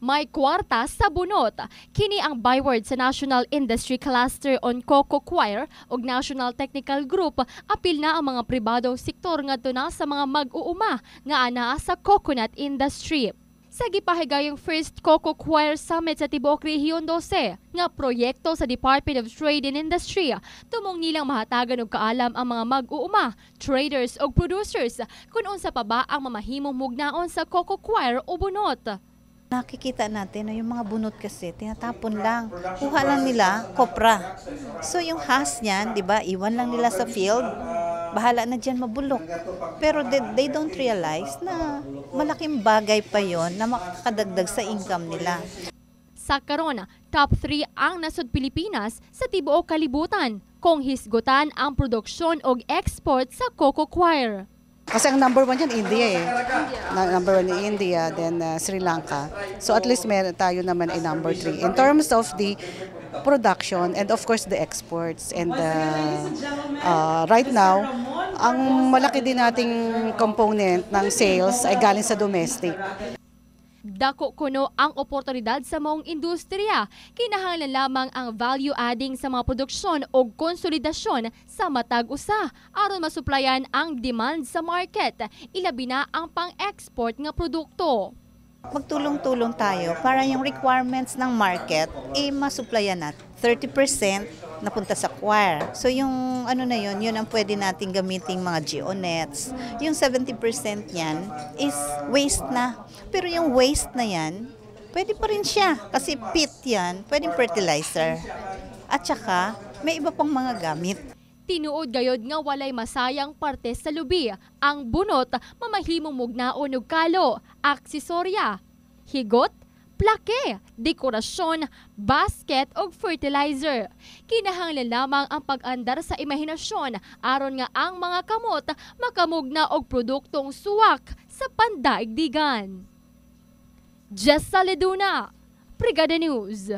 May kwarta sa bunot. Kini ang byword sa National Industry Cluster on Coco Choir ug National Technical Group. Apil na ang mga pribadong sektor ngadto na sa mga mag-uuma nga anaa sa coconut industry. Sa gipahigayong first Coco Choir Summit sa tibuok Rehiyon 12 nga proyekto sa Department of Trade and Industry, tumong nilang mahatagan og kaalam ang mga mag-uuma, traders ug producers kung unsa pa ba ang mamahimong mugnaon sa Coco Choir o bunot. Nakikita natin na yung mga bunot kasi tinatapon lang. Kuha lang nila kopra. So yung has niyan, 'di ba? Iwan lang nila sa field. Bahala na diyan mabulok. Pero they don't realize na malaking bagay pa 'yon na makakadagdag sa income nila. Sa karon, top 3 ang nasod Pilipinas sa tibuok kalibutan kung hisgutan ang produksyon og export sa Coco Choir. Kasi ang number 1 dyan, India eh. Number 1 in India, then Sri Lanka. So at least meron tayo naman ay number 3. In terms of the production and of course the exports. And right now, ang malaki din nating component ng sales ay galing sa domestic. Dako kuno ang oportunidad sa maong industriya. Kinahanglan lamang ang value adding sa mga produksyon o konsolidasyon sa matag usa aron masuplayan ang demand sa market, ilabi na ang pang-export nga produkto. Magtulong-tulong tayo para yung requirements ng market masuplayan natin. 30% napunta sa choir. So yung ano na yun ang pwede nating gamiting mga geonets. Yung 70% yan is waste na. Pero yung waste na yan, pwede pa rin siya. Kasi peat yan, pwedeng fertilizer. At saka, may iba pang mga gamit. Tinuod gayod nga walay masayang parte sa lubi. Ang bunot, mamahimong mugnaon og kalo, aksesorya, higot, plake, dekorasyon, basket o fertilizer. Kinahanglan lamang ang pag-andar sa imahinasyon aron nga ang mga kamot makamugna og produktong suwak sa pandaigdigan. Jessa Leduna, Brigada News.